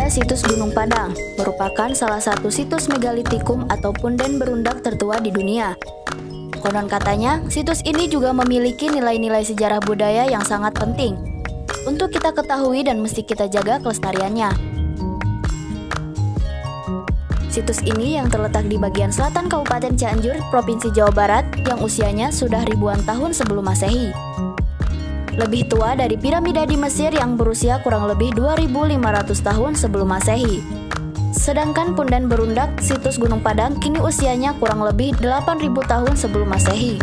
Ada situs Gunung Padang, merupakan salah satu situs megalitikum atau punden berundak tertua di dunia. Konon katanya, situs ini juga memiliki nilai-nilai sejarah budaya yang sangat penting untuk kita ketahui dan mesti kita jaga kelestariannya. Situs ini yang terletak di bagian selatan Kabupaten Cianjur, Provinsi Jawa Barat, yang usianya sudah ribuan tahun sebelum Masehi. Lebih tua dari piramida di Mesir yang berusia kurang lebih 2.500 tahun sebelum Masehi. Sedangkan punden berundak situs Gunung Padang kini usianya kurang lebih 8.000 tahun sebelum Masehi.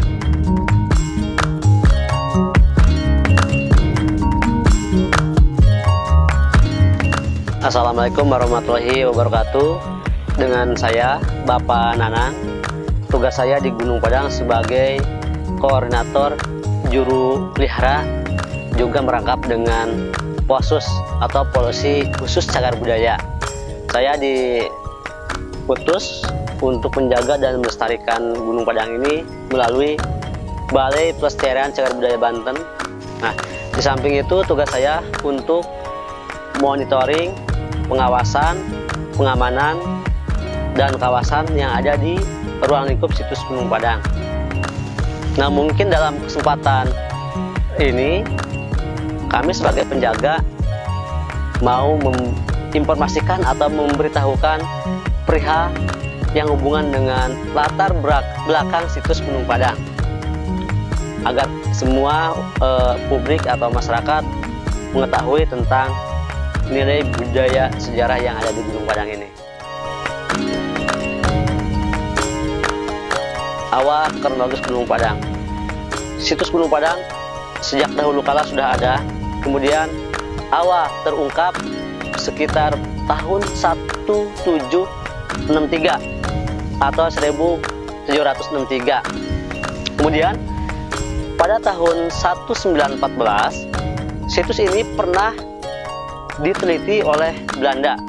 Assalamualaikum warahmatullahi wabarakatuh. Dengan saya, Bapak Nanang. Tugas saya di Gunung Padang sebagai koordinator juru pelihara, juga merangkap dengan POSUS atau Polisi Khusus Cagar Budaya. Saya diutus untuk menjaga dan melestarikan Gunung Padang ini melalui Balai Pelestarian Cagar Budaya Banten. Nah, di samping itu tugas saya untuk monitoring, pengawasan, pengamanan, dan kawasan yang ada di ruang lingkup situs Gunung Padang. Nah, mungkin dalam kesempatan ini kami sebagai penjaga mau menginformasikan atau memberitahukan perihal yang hubungan dengan latar belakang situs Gunung Padang, agar semua publik atau masyarakat mengetahui tentang nilai budaya sejarah yang ada di Gunung Padang ini. Awal kronologis Gunung Padang. Situs Gunung Padang sejak dahulu kala sudah ada, kemudian awal terungkap sekitar tahun 1763 atau 1763. Kemudian pada tahun 1914 situs ini pernah diteliti oleh Belanda,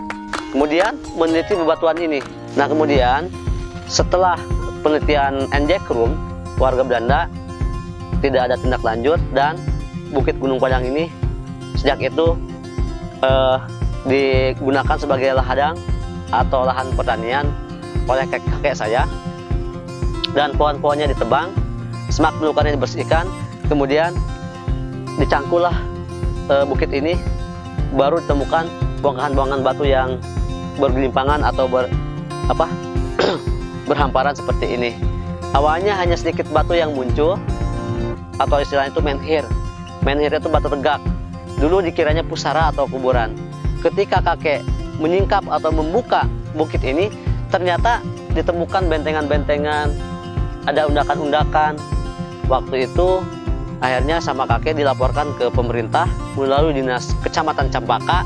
kemudian meneliti bebatuan ini. Nah, kemudian setelah penelitian Enjekrum, warga Belanda tidak ada tindak lanjut, dan Bukit Gunung Padang ini sejak itu digunakan sebagai ladang atau lahan pertanian oleh kakek saya, dan pohon-pohonnya ditebang, semak belukannya dibersihkan, kemudian dicangkullah bukit ini, baru ditemukan bongkahan-bongkahan batu yang bergelimpangan atau berhamparan seperti ini. Awalnya hanya sedikit batu yang muncul, atau istilahnya itu menhir. Menhir itu batu tegak. Dulu dikiranya pusara atau kuburan. Ketika kakek menyingkap atau membuka bukit ini, ternyata ditemukan bentengan-bentengan, ada undakan-undakan. Waktu itu akhirnya sama kakek dilaporkan ke pemerintah melalui Dinas Kecamatan Cempaka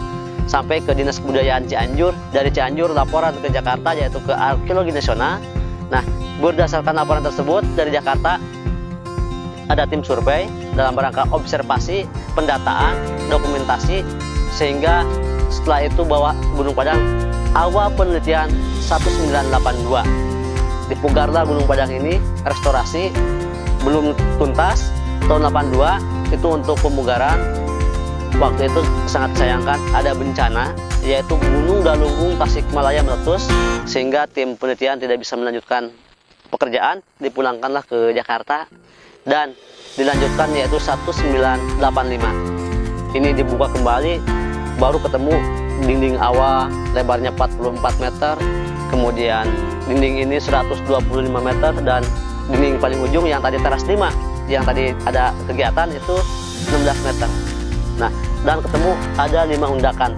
sampai ke Dinas Kebudayaan Cianjur. Dari Cianjur laporan ke Jakarta, yaitu ke Arkeologi Nasional. Nah, berdasarkan laporan tersebut dari Jakarta ada tim survei dalam rangka observasi, pendataan, dokumentasi, sehingga setelah itu bahwa Gunung Padang awal penelitian 1982. Dipugarlah Gunung Padang ini, restorasi belum tuntas. Tahun 82 itu untuk pemugaran. Waktu itu sangat disayangkan ada bencana, yaitu Gunung Galunggung Tasikmalaya meletus, sehingga tim penelitian tidak bisa melanjutkan pekerjaan, dipulangkanlah ke Jakarta dan dilanjutkan, yaitu 1985. Ini dibuka kembali, baru ketemu dinding awal lebarnya 44 meter, kemudian dinding ini 125 meter, dan dinding paling ujung yang tadi teras 5, yang tadi ada kegiatan itu 16 meter. Nah, dan ketemu ada 5 undakan.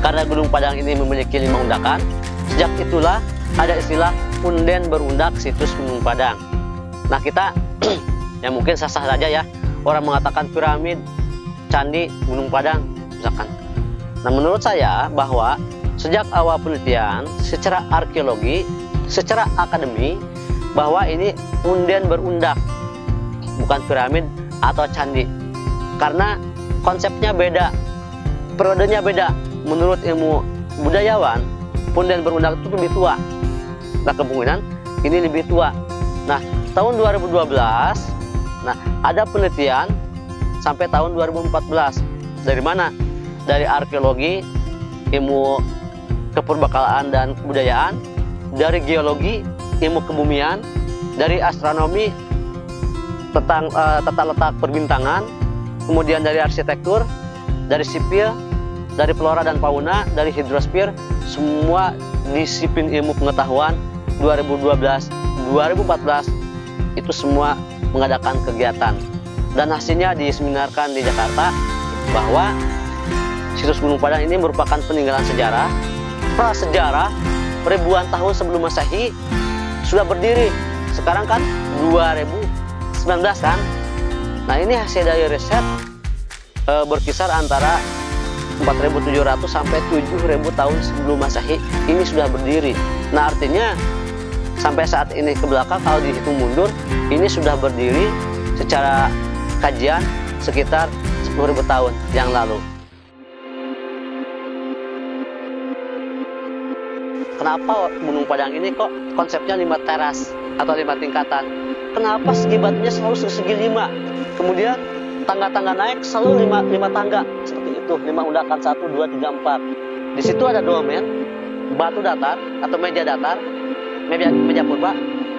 Karena Gunung Padang ini memiliki 5 undakan, sejak itulah ada istilah punden berundak situs Gunung Padang. Nah, kita ya mungkin sah-sah saja ya, orang mengatakan piramid, candi, Gunung Padang misalkan. Nah, menurut saya bahwa sejak awal penelitian secara arkeologi, secara akademi, bahwa ini punden berundak, bukan piramid atau candi. Karena konsepnya beda, periodenya beda. Menurut ilmu budayawan, punden berundak itu lebih tua. Nah, kemungkinan ini lebih tua. Nah, tahun 2012, nah ada penelitian sampai tahun 2014. Dari mana? Dari arkeologi ilmu keperbakalaan dan kebudayaan, dari geologi, ilmu kebumian, dari astronomi tentang tata letak perbintangan, kemudian dari arsitektur, dari sipil, dari flora dan fauna, dari hidrosfer, semua disiplin ilmu pengetahuan 2012, 2014 itu semua mengadakan kegiatan. Dan hasilnya diseminarkan di Jakarta bahwa situs Gunung Padang ini merupakan peninggalan sejarah, prasejarah, ribuan tahun sebelum Masehi sudah berdiri. Sekarang kan 2019 kan. Nah, ini hasil dari riset berkisar antara 4.700 sampai 7.000 tahun sebelum Masehi ini sudah berdiri. Nah, artinya sampai saat ini ke belakang kalau dihitung mundur ini sudah berdiri secara kajian sekitar 10.000 tahun yang lalu. Kenapa Gunung Padang ini kok konsepnya 5 teras atau 5 tingkatan? Kenapa segi batunya selalu segi 5? Kemudian tangga-tangga naik selalu 5 tangga seperti itu, 5 undakan 1, 2, 3, 4. Di situ ada dolmen, batu datar atau meja datar, meja purba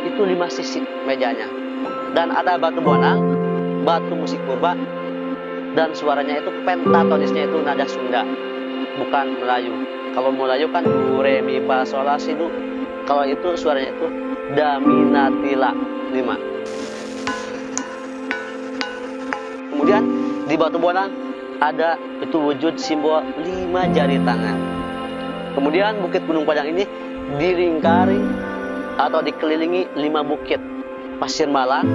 itu 5 sisi mejanya. Dan ada batu bonang, batu musik purba, dan suaranya itu pentatonisnya itu nada Sunda, bukan Melayu. Kalau Melayu kan do, re, mi, fa, sol, la, si, do. Kalau itu suaranya itu da, mi, na, ti, la, 5. Kemudian di batu bonang ada itu wujud simbol 5 jari tangan. Kemudian Bukit Gunung Padang ini dilingkari atau dikelilingi 5 bukit. Pasir Malang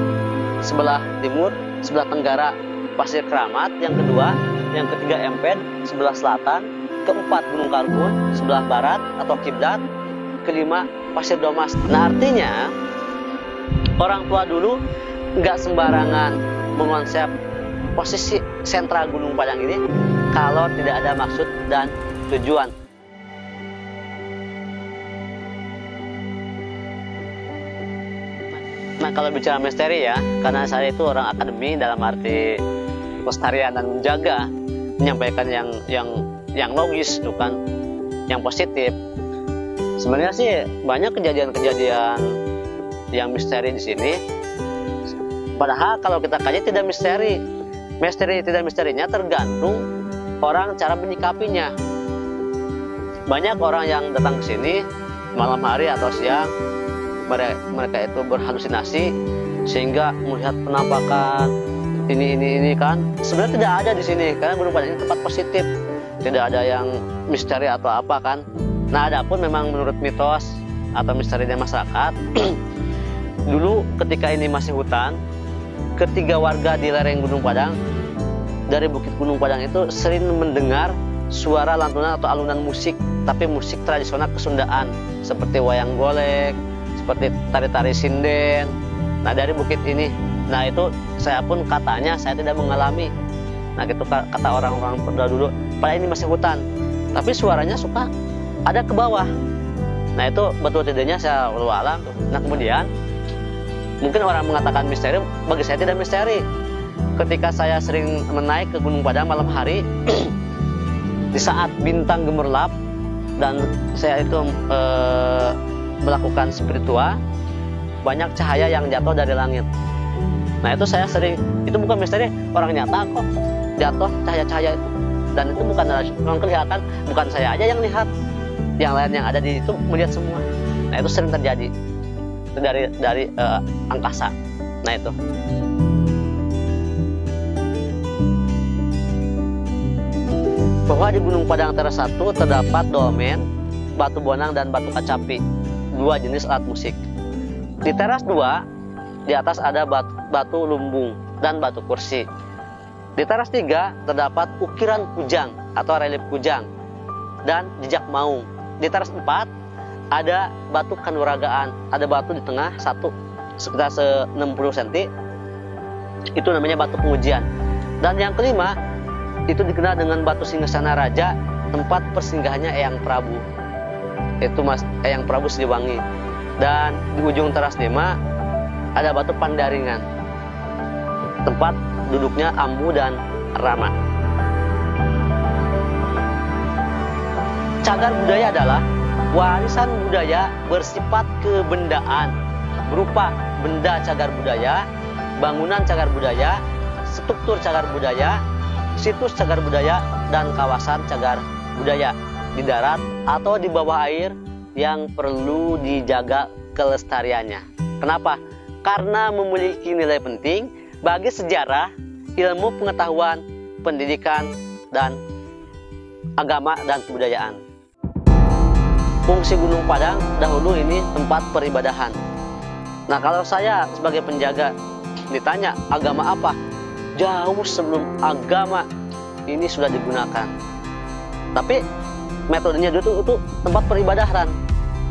sebelah timur, sebelah tenggara Pasir Keramat yang kedua, yang ketiga Emped sebelah selatan, keempat Gunung Karkun sebelah barat atau kiblat, kelima Pasir Domas. Nah, artinya orang tua dulu nggak sembarangan mengonsep posisi sentral Gunung Padang ini kalau tidak ada maksud dan tujuan. Nah, kalau bicara misteri ya, karena saya itu orang akademi dalam arti pelestarian dan menjaga, menyampaikan yang logis, bukan yang positif. Sebenarnya sih banyak kejadian-kejadian yang misteri di sini. Padahal kalau kita kaji tidak misteri. Misteri tidak misterinya tergantung orang cara menyikapinya. Banyak orang yang datang ke sini malam hari atau siang, mereka itu berhalusinasi sehingga melihat penampakan ini kan. Sebenarnya tidak ada di sini karena Gunung Padang ini tempat positif, tidak ada yang misteri atau apa kan. Nah, adapun memang menurut mitos atau misterinya masyarakat dulu ketika ini masih hutan, ketiga warga di lereng Gunung Padang dari Bukit Gunung Padang itu sering mendengar suara lantunan atau alunan musik, tapi musik tradisional Kesundaan seperti wayang golek, seperti tari-tari sinden. Nah, dari bukit ini, nah itu saya pun katanya saya tidak mengalami. Nah, gitu kata orang-orang dulu. Padahal ini masih hutan, tapi suaranya suka ada ke bawah. Nah, itu betul tidaknya saya wallahu alam. Nah, kemudian mungkin orang mengatakan misteri, bagi saya tidak misteri. Ketika saya sering menaik ke Gunung Padang malam hari, di saat bintang gemerlap dan saya itu melakukan spiritual, banyak cahaya yang jatuh dari langit. Nah, itu saya sering, itu bukan misteri, orang nyata kok jatuh cahaya-cahaya itu. Dan itu bukan kelihatan, bukan saya aja yang lihat, yang lain yang ada di itu melihat semua. Nah, itu sering terjadi itu dari angkasa. Nah, itu bahwa di Gunung Padang Teras 1 terdapat dolmen, batu bonang dan batu kacapi, 2 jenis alat musik. Di teras 2 di atas ada batu lumbung dan batu kursi. Di teras 3 terdapat ukiran kujang atau relief kujang dan jejak maung. Di teras 4 ada batu kanuragaan, ada batu di tengah satu sekitar 60 cm, itu namanya batu pengujian. Dan yang kelima itu dikenal dengan batu Singgasana Raja, tempat persinggahannya Eyang Prabu, itu Eyang Prabu Siliwangi. Dan di ujung teras 5 ada batu Pandaringan, tempat duduknya Ambu dan Rama. Cagar budaya adalah warisan budaya bersifat kebendaan berupa benda cagar budaya, bangunan cagar budaya, struktur cagar budaya, situs cagar budaya, dan kawasan cagar budaya di darat atau di bawah air yang perlu dijaga kelestariannya. Kenapa? Karena memiliki nilai penting bagi sejarah, ilmu pengetahuan, pendidikan, dan agama dan kebudayaan. Fungsi Gunung Padang dahulu ini tempat peribadahan. Nah, kalau saya sebagai penjaga ditanya agama apa, jauh sebelum agama ini sudah digunakan. Tapi metodenya dulu itu tempat peribadahan.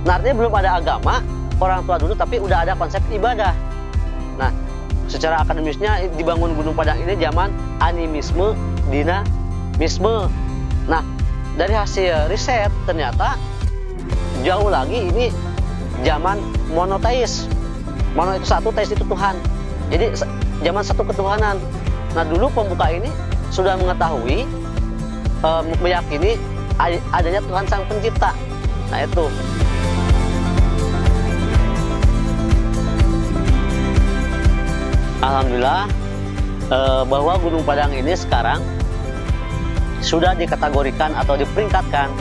Nah, artinya belum ada agama orang tua dulu, tapi udah ada konsep ibadah. Nah, secara akademisnya dibangun Gunung Padang ini zaman animisme, dinamisme. Nah, dari hasil riset ternyata jauh lagi ini zaman monoteis. Mono itu satu, teis itu Tuhan. Jadi zaman satu ketuhanan. Nah, dulu pembuka ini sudah mengetahui, meyakini adanya Tuhan Sang Pencipta. Nah, itu. Alhamdulillah bahwa Gunung Padang ini sekarang sudah dikategorikan atau diperingkatkan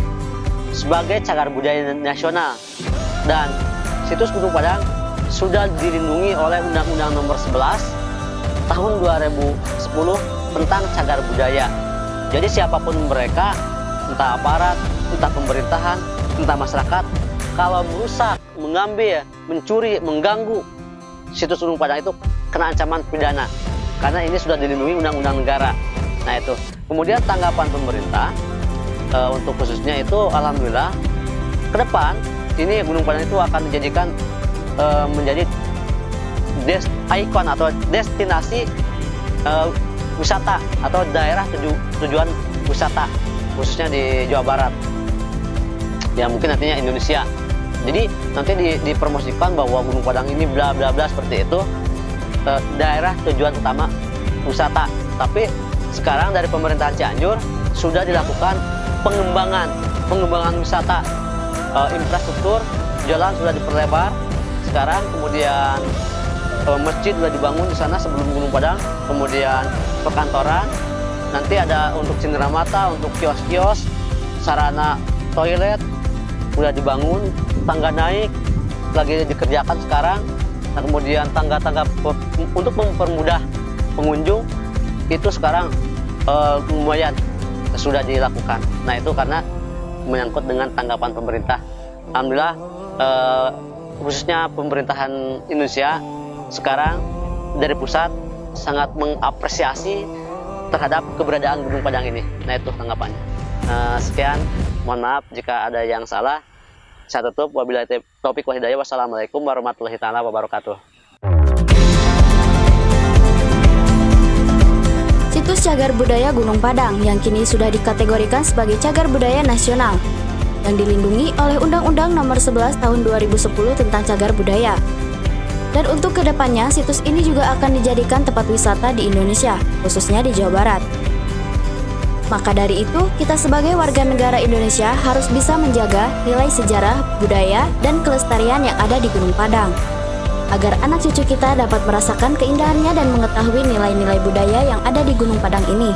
sebagai cagar budaya nasional, dan situs Gunung Padang sudah dilindungi oleh Undang-Undang Nomor 11 tahun 2010 tentang cagar budaya. Jadi siapapun mereka, entah aparat, entah pemerintahan, entah masyarakat, kalau merusak, mengambil, mencuri, mengganggu situs Gunung Padang itu kena ancaman pidana, karena ini sudah dilindungi undang-undang negara. Nah, itu. Kemudian tanggapan pemerintah untuk khususnya itu, alhamdulillah ke depan ini Gunung Padang itu akan dijadikan menjadi ikon atau destinasi wisata atau daerah tujuan wisata, khususnya di Jawa Barat, ya mungkin nantinya Indonesia. Jadi nanti dipromosikan bahwa Gunung Padang ini bla bla bla seperti itu, daerah tujuan utama wisata. Tapi sekarang dari pemerintahan Cianjur sudah dilakukan pengembangan wisata, infrastruktur jalan sudah diperlebar sekarang, kemudian masjid sudah dibangun di sana sebelum Gunung Padang, kemudian perkantoran, nanti ada untuk cenderamata, untuk kios-kios, sarana toilet sudah dibangun, tangga naik lagi dikerjakan sekarang. Nah, kemudian tangga-tangga untuk mempermudah pengunjung itu sekarang lumayan sudah dilakukan. Nah, itu karena menyangkut dengan tanggapan pemerintah. Alhamdulillah khususnya pemerintahan Indonesia sekarang dari pusat sangat mengapresiasi terhadap keberadaan Gunung Padang ini. Nah, itu tanggapannya. Sekian, mohon maaf jika ada yang salah. Saya tutup, wabillahi taufiq wal hidayah. Wassalamualaikum warahmatullahi taala wabarakatuh. Situs Cagar Budaya Gunung Padang yang kini sudah dikategorikan sebagai cagar budaya nasional yang dilindungi oleh Undang-Undang Nomor 11 Tahun 2010 tentang cagar budaya. Dan untuk kedepannya, situs ini juga akan dijadikan tempat wisata di Indonesia, khususnya di Jawa Barat. Maka dari itu, kita sebagai warga negara Indonesia harus bisa menjaga nilai sejarah, budaya, dan kelestarian yang ada di Gunung Padang, agar anak cucu kita dapat merasakan keindahannya dan mengetahui nilai-nilai budaya yang ada di Gunung Padang ini.